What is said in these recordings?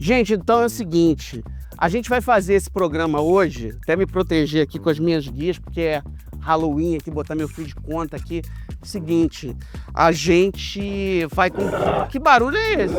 Gente, então é o seguinte, a gente vai fazer esse programa hoje, até me proteger aqui com as minhas guias, porque é Halloween aqui, botar meu fio de conta aqui. Seguinte, a gente vai com... Que barulho é esse?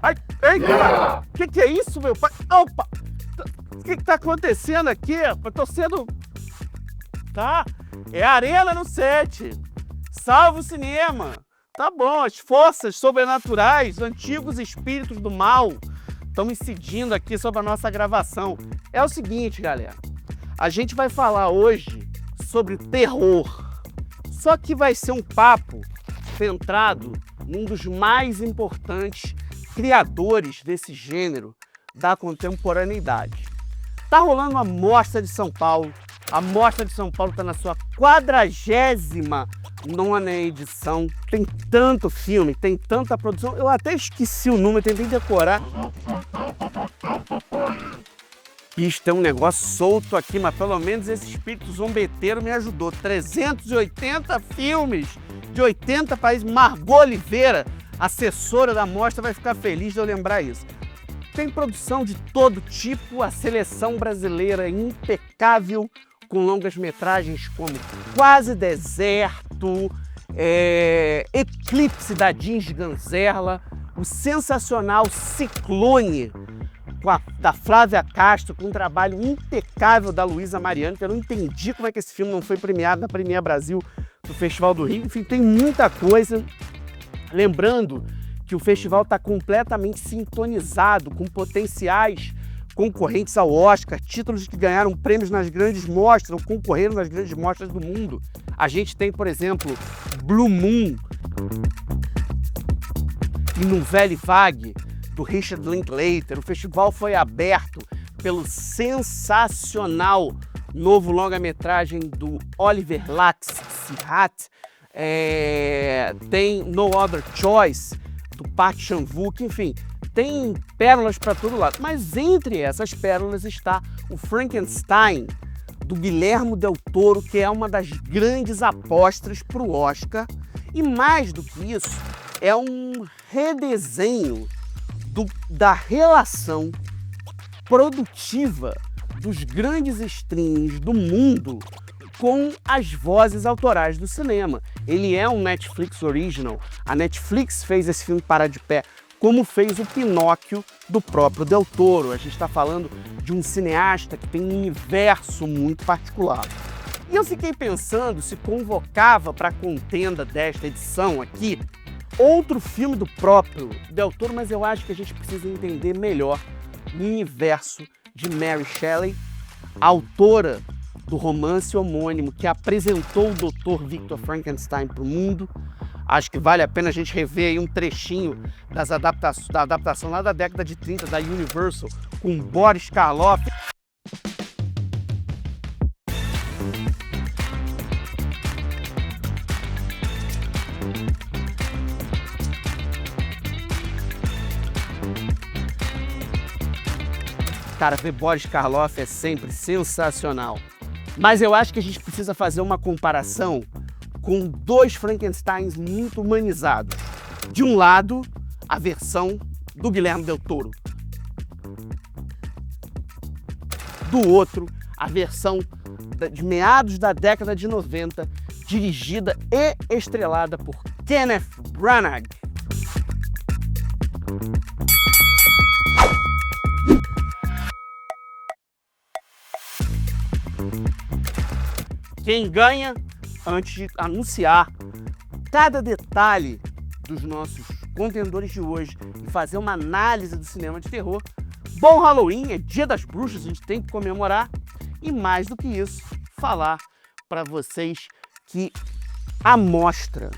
Ai, cara, que é isso, meu pai? Opa! O que tá acontecendo aqui? Eu tô sendo... Tá? É arena no set. Salva o cinema. Tá bom, as forças sobrenaturais, antigos espíritos do mal estão incidindo aqui sobre a nossa gravação. É o seguinte, galera. A gente vai falar hoje sobre terror. Só que vai ser um papo centrado num dos mais importantes criadores desse gênero da contemporaneidade. Tá rolando a Mostra de São Paulo. A Mostra de São Paulo está na sua 49ª edição. Tem tanto filme, tem tanta produção. Eu até esqueci o número, tentei decorar. Bicho, tem um negócio solto aqui, mas pelo menos esse espírito zombeteiro me ajudou. 380 filmes de 80 países. Margot Oliveira, assessora da mostra, vai ficar feliz de eu lembrar isso. Tem produção de todo tipo, a seleção brasileira é impecável, com longas metragens como Quase Deserto, Eclipse da Jeans Ganzerla, o sensacional Ciclone, da Flávia Castro, com um trabalho impecável da Luísa Mariano, que eu não entendi como é que esse filme não foi premiado na Premiere Brasil do Festival do Rio. Enfim, tem muita coisa. Lembrando que o festival está completamente sintonizado com potenciais concorrentes ao Oscar, títulos que ganharam prêmios nas grandes mostras, ou concorreram nas grandes mostras do mundo. A gente tem, por exemplo, Blue Moon e Nouvelle Vague, do Richard Linklater. O festival foi aberto pelo sensacional novo longa-metragem do Oliver Lax-Sihat. Tem No Other Choice, do Park Chan-wook, enfim, tem pérolas para todo lado. Mas entre essas pérolas está o Frankenstein, do Guillermo del Toro, que é uma das grandes apostas para o Oscar. E mais do que isso, é um redesenho da relação produtiva dos grandes streams do mundo com as vozes autorais do cinema. Ele é um Netflix original. A Netflix fez esse filme parar de pé, como fez o Pinóquio do próprio Del Toro. A gente está falando de um cineasta que tem um universo muito particular. E eu fiquei pensando se convocava para a contenda desta edição aqui outro filme do próprio Del Toro, mas eu acho que a gente precisa entender melhor o universo de Mary Shelley, autora do romance homônimo que apresentou o Dr. Victor Frankenstein para o mundo. Acho que vale a pena a gente rever aí um trechinho da adaptação lá da década de 30 da Universal, com Boris Karloff. Cara, ver Boris Karloff é sempre sensacional. Mas eu acho que a gente precisa fazer uma comparação com dois Frankensteins muito humanizados. De um lado, a versão do Guilherme Del Toro. Do outro, a versão de meados da década de 90, dirigida e estrelada por Kenneth Branagh. Quem ganha, antes de anunciar cada detalhe dos nossos contendores de hoje e fazer uma análise do cinema de terror, bom Halloween, é Dia das Bruxas, a gente tem que comemorar. E mais do que isso, falar para vocês que a mostra,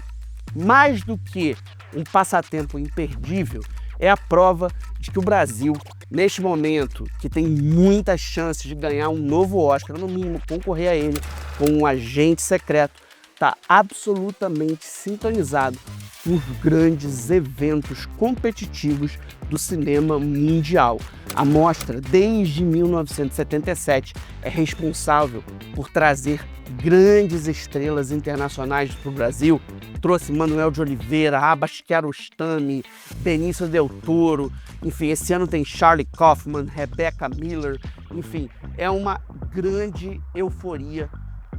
mais do que um passatempo imperdível, é a prova de que o Brasil, neste momento, que tem muitas chances de ganhar um novo Oscar, no mínimo concorrer a ele com um agente secreto, está absolutamente sintonizado por grandes eventos competitivos do cinema mundial. A mostra, desde 1977, é responsável por trazer grandes estrelas internacionais para o Brasil. Trouxe Manuel de Oliveira, Abbas Kiarostami, Benício Del Toro, enfim, esse ano tem Charlie Kaufman, Rebecca Miller, enfim, é uma grande euforia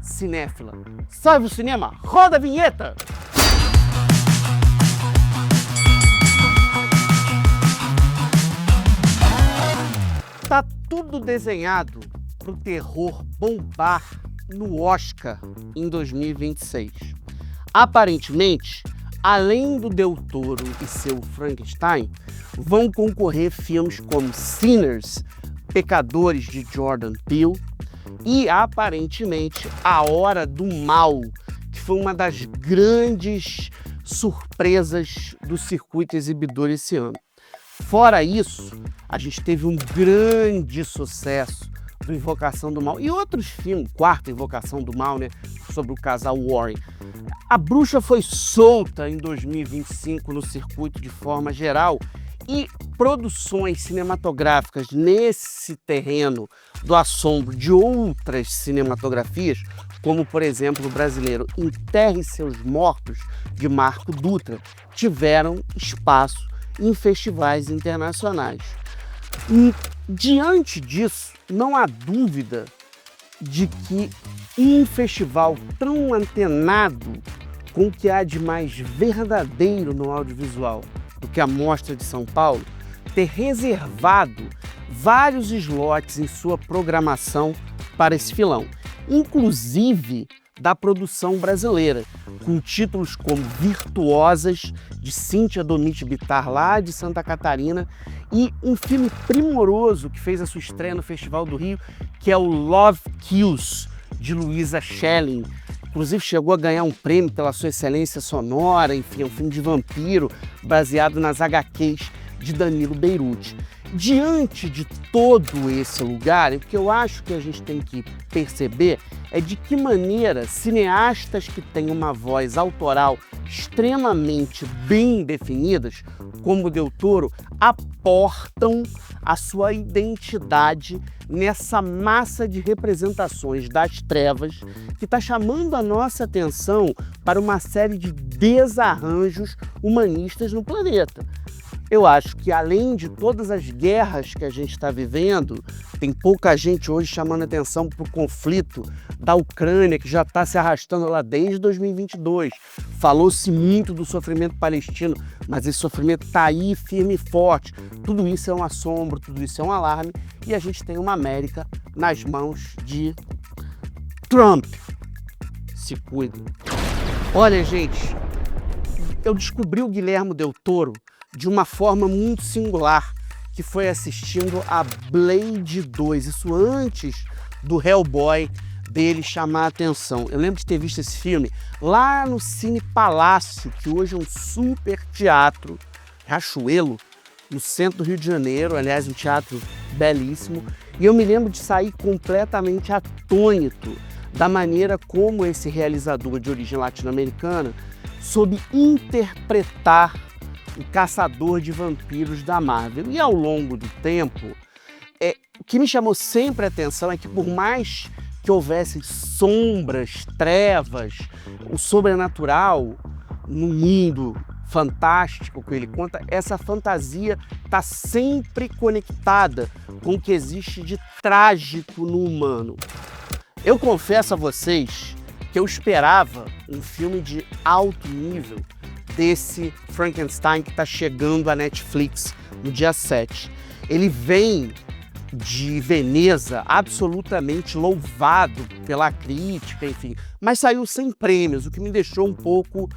cinéfila. Salve o cinema, roda a vinheta! Tá tudo desenhado para o terror bombar no Oscar em 2026. Aparentemente, além do Del Toro e seu Frankenstein, vão concorrer filmes como Sinners, Pecadores, de Jordan Peele, e aparentemente A Hora do Mal, que foi uma das grandes surpresas do circuito exibidor esse ano. Fora isso, a gente teve um grande sucesso do Invocação do Mal e outros filmes, Quarta Invocação do Mal, né, sobre o casal Warren. A Bruxa foi solta em 2025 no circuito de forma geral e produções cinematográficas nesse terreno do assombro de outras cinematografias, como por exemplo o brasileiro Enterre Seus Mortos, de Marco Dutra, tiveram espaço em festivais internacionais. Diante disso, não há dúvida de que um festival tão antenado com o que há de mais verdadeiro no audiovisual do que a Mostra de São Paulo, ter reservado vários slots em sua programação para esse filão, inclusive da produção brasileira, com títulos como Virtuosas, de Cíntia Donite Bittar, lá de Santa Catarina, e um filme primoroso que fez a sua estreia no Festival do Rio, que é o Love Kills, de Luísa Schelling. Inclusive chegou a ganhar um prêmio pela sua excelência sonora, enfim, é um filme de vampiro baseado nas HQs de Danilo Beirute. Diante de todo esse lugar, o que eu acho que a gente tem que perceber é de que maneira cineastas que têm uma voz autoral extremamente bem definidas, como o Del Toro, aportam a sua identidade nessa massa de representações das trevas que está chamando a nossa atenção para uma série de desarranjos humanistas no planeta. Eu acho que além de todas as guerras que a gente está vivendo, tem pouca gente hoje chamando atenção para o conflito da Ucrânia, que já está se arrastando lá desde 2022. Falou-se muito do sofrimento palestino, mas esse sofrimento está aí firme e forte. Tudo isso é um assombro, tudo isso é um alarme, e a gente tem uma América nas mãos de Trump. Se cuidem. Olha, gente, eu descobri o Guilherme Del Toro de uma forma muito singular, que foi assistindo a Blade 2, isso antes do Hellboy dele chamar a atenção. Eu lembro de ter visto esse filme lá no Cine Palácio, que hoje é um super teatro, Riachuelo, no centro do Rio de Janeiro, aliás, um teatro belíssimo, e eu me lembro de sair completamente atônito da maneira como esse realizador de origem latino-americana soube interpretar o caçador de vampiros da Marvel. E ao longo do tempo, o que me chamou sempre a atenção é que por mais que houvesse sombras, trevas, o sobrenatural no mundo fantástico que ele conta, essa fantasia está sempre conectada com o que existe de trágico no humano. Eu confesso a vocês que eu esperava um filme de alto nível desse Frankenstein que está chegando à Netflix no dia 7. Ele vem de Veneza, absolutamente louvado pela crítica, enfim, mas saiu sem prêmios, o que me deixou um pouco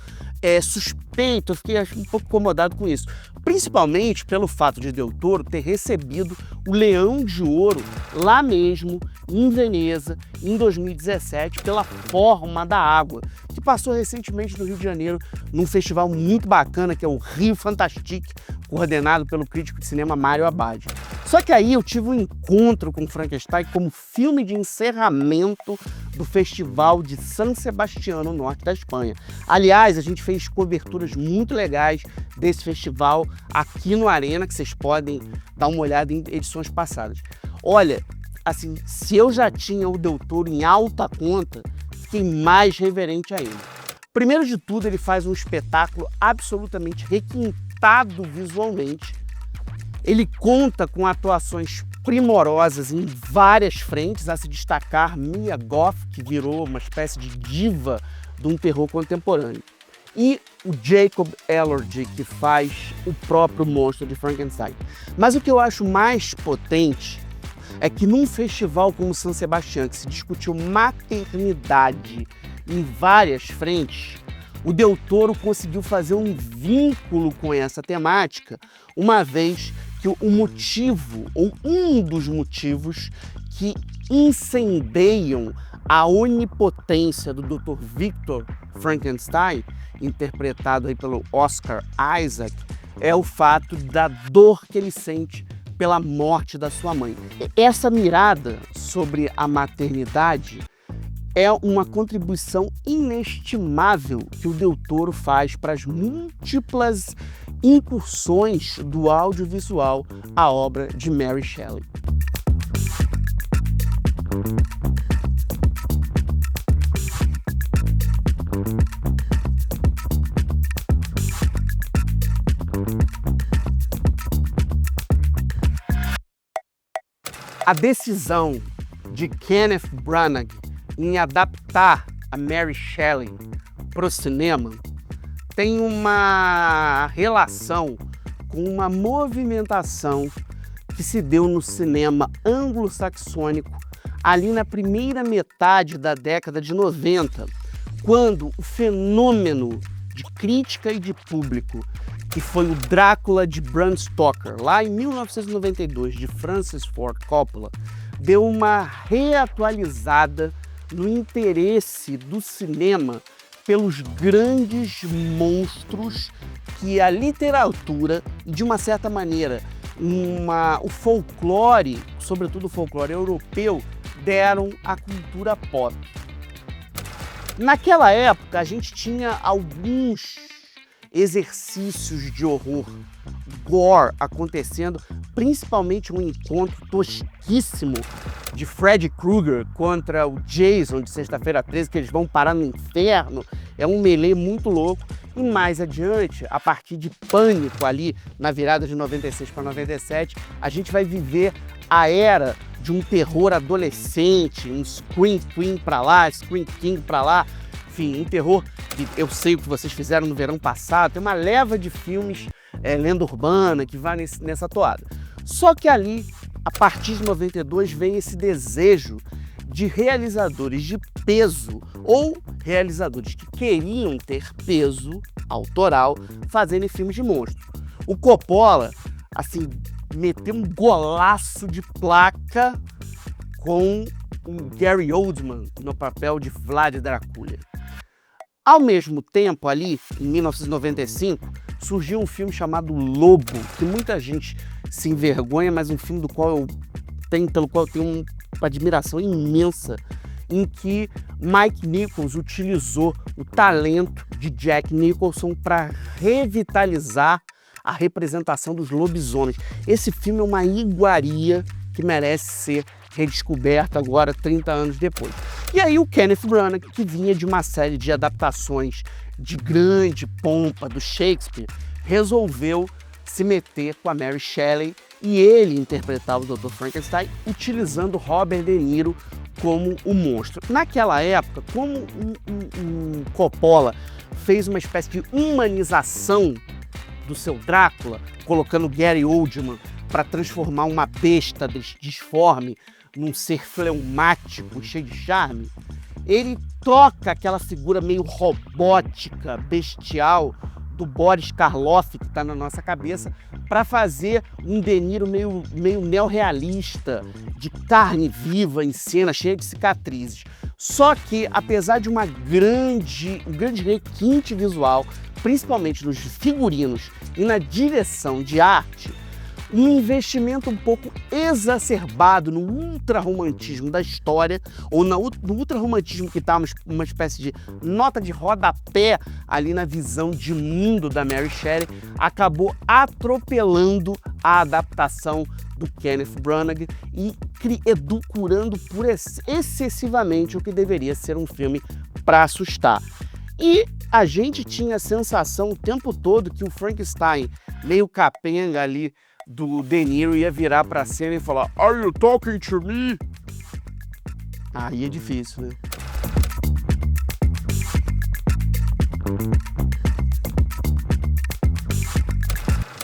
suspeito, eu fiquei um pouco incomodado com isso. Principalmente pelo fato de Del Toro ter recebido o Leão de Ouro lá mesmo, em Veneza, em 2017, pela Forma da Água, que passou recentemente no Rio de Janeiro, num festival muito bacana, que é o Rio Fantastic, coordenado pelo crítico de cinema Mário Abad. Só que aí eu tive um encontro com Frankenstein como filme de encerramento do Festival de San Sebastián, no norte da Espanha. Aliás, a gente fez coberturas muito legais desse festival aqui no Arena, que vocês podem dar uma olhada em edições passadas. Olha, assim, se eu já tinha o Del Toro em alta conta, fiquei mais reverente ainda. Primeiro de tudo, ele faz um espetáculo absolutamente requintado visualmente. Ele conta com atuações primorosas em várias frentes, a se destacar Mia Goth, que virou uma espécie de diva de um terror contemporâneo. E o Jacob Elordi, que faz o próprio monstro de Frankenstein. Mas o que eu acho mais potente é que num festival como San Sebastián, que se discutiu maternidade em várias frentes, o Del Toro conseguiu fazer um vínculo com essa temática, uma vez que o motivo, ou um dos motivos que incendeiam a onipotência do Dr. Victor Frankenstein, interpretado aí pelo Oscar Isaac, é o fato da dor que ele sente pela morte da sua mãe. Essa mirada sobre a maternidade é uma contribuição inestimável que o Del Toro faz para as múltiplas incursões do audiovisual à obra de Mary Shelley. A decisão de Kenneth Branagh em adaptar a Mary Shelley para o cinema tem uma relação com uma movimentação que se deu no cinema anglo-saxônico ali na primeira metade da década de 90, quando o fenômeno de crítica e de público, que foi o Drácula de Bram Stoker, lá em 1992, de Francis Ford Coppola, deu uma reatualizada no interesse do cinema pelos grandes monstros que a literatura, de uma certa maneira, o folclore, sobretudo o folclore europeu, deram à cultura pop. Naquela época, a gente tinha alguns exercícios de horror, gore acontecendo, principalmente um encontro tosquíssimo de Freddy Krueger contra o Jason de Sexta-feira 13, que eles vão parar no inferno. É um melee muito louco. E mais adiante, a partir de Pânico ali na virada de 96 para 97, a gente vai viver a era de um terror adolescente, um Scream Queen para lá, Scream King para lá, enfim, um terror que eu sei o que vocês fizeram no verão passado. Tem uma leva de filmes, lenda urbana, que vai nessa toada. Só que ali, a partir de 92, vem esse desejo de realizadores de peso ou realizadores que queriam ter peso autoral fazendo filmes de monstro. O Coppola, assim, meteu um golaço de placa com o Gary Oldman no papel de Vlad Dracula. Ao mesmo tempo, ali, em 1995, surgiu um filme chamado Lobo, que muita gente se envergonha, mas um filme pelo qual eu tenho uma admiração imensa, em que Mike Nichols utilizou o talento de Jack Nicholson para revitalizar a representação dos lobisomens. Esse filme é uma iguaria que merece ser redescoberta agora, 30 anos depois. E aí o Kenneth Branagh, que vinha de uma série de adaptações de grande pompa do Shakespeare, resolveu se meter com a Mary Shelley e ele interpretar o Dr. Frankenstein utilizando Robert De Niro como o monstro. Naquela época, como um Coppola fez uma espécie de humanização do seu Drácula, colocando Gary Oldman para transformar uma besta disforme num ser fleumático, cheio de charme, ele troca aquela figura meio robótica, bestial, do Boris Karloff, que está na nossa cabeça, para fazer um De Niro meio neorrealista, de carne viva em cena, cheia de cicatrizes. Só que, apesar de um grande requinte visual, principalmente nos figurinos e na direção de arte, um investimento um pouco exacerbado no ultra-romantismo da história, ou no ultra-romantismo que está uma espécie de nota de rodapé ali na visão de mundo da Mary Shelley, acabou atropelando a adaptação do Kenneth Branagh e edulcorando excessivamente o que deveria ser um filme para assustar. E a gente tinha a sensação o tempo todo que o Frankenstein, meio capenga ali do De Niro, ia virar pra cena e falar "Are you talking to me?" Aí é difícil, né?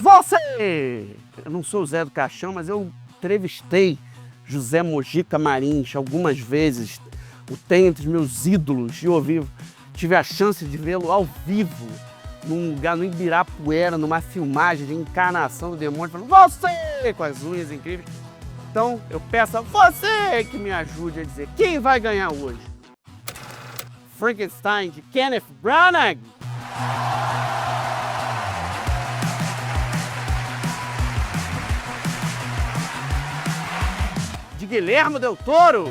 Você! Eu não sou o Zé do Caixão, mas eu entrevistei José Mojica Marins algumas vezes. O tenho entre os meus ídolos e tive a chance de vê-lo ao vivo, num lugar no Ibirapuera, numa filmagem de encarnação do demônio, falando "Você!" com as unhas incríveis. Então eu peço a você que me ajude a dizer quem vai ganhar hoje. Frankenstein de Kenneth Branagh de Guilherme Del Toro.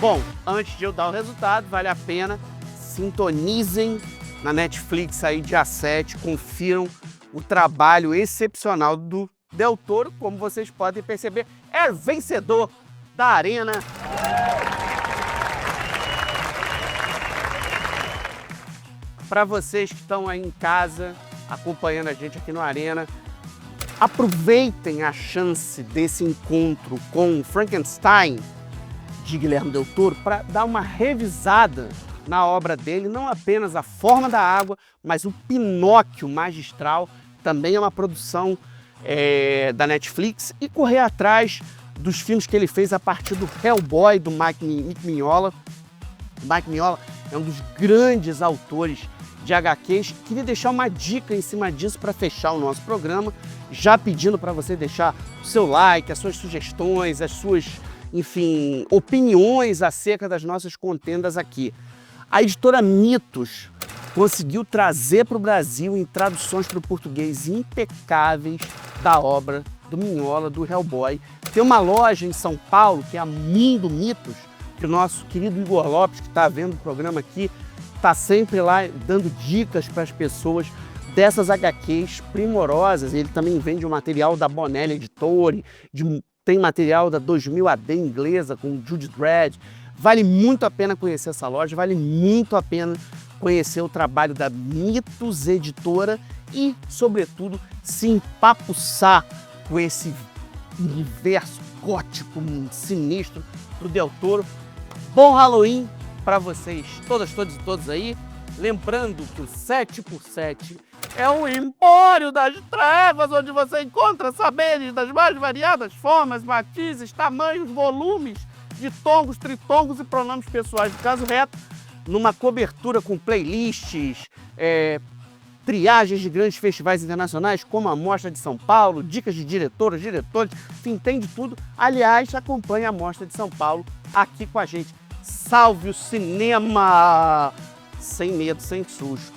Bom, antes de eu dar o resultado, vale a pena, sintonizem na Netflix aí dia 7, confiram o trabalho excepcional do Del Toro, como vocês podem perceber, é vencedor da Arena. Para vocês que estão aí em casa, acompanhando a gente aqui no Arena, aproveitem a chance desse encontro com Frankenstein de Guilherme Del Toro para dar uma revisada na obra dele, não apenas A Forma da Água, mas o Pinóquio Magistral, também é uma produção da Netflix, e correr atrás dos filmes que ele fez a partir do Hellboy, do Mike Mignola. Mike Mignola é um dos grandes autores de HQs. Queria deixar uma dica em cima disso para fechar o nosso programa, já pedindo para você deixar o seu like, as suas sugestões, as suas, enfim, opiniões acerca das nossas contendas aqui. A editora Mitos conseguiu trazer para o Brasil, em traduções para o português impecáveis, da obra do Mignola, do Hellboy. Tem uma loja em São Paulo, que é a Mundo Mitos, que o nosso querido Igor Lopes, que está vendo o programa aqui, está sempre lá dando dicas para as pessoas dessas HQs primorosas. Ele também vende o material da Bonelli Editore, tem material da 2000 AD inglesa com Judy Dredd. Vale muito a pena conhecer essa loja, vale muito a pena conhecer o trabalho da Mitos Editora e, sobretudo, se empapuçar com esse universo gótico, sinistro do Del Toro. Bom Halloween para vocês, todas, todos e todos aí. Lembrando que o 7x7 é um empório das trevas, onde você encontra saberes das mais variadas formas, matizes, tamanhos, volumes de tongos, tritongos e pronomes pessoais do caso reto, numa cobertura com playlists, triagens de grandes festivais internacionais, como a Mostra de São Paulo, dicas de diretoras, diretores, enfim, tem de tudo. Aliás, acompanhe a Mostra de São Paulo aqui com a gente. Salve o cinema! Sem medo, sem susto.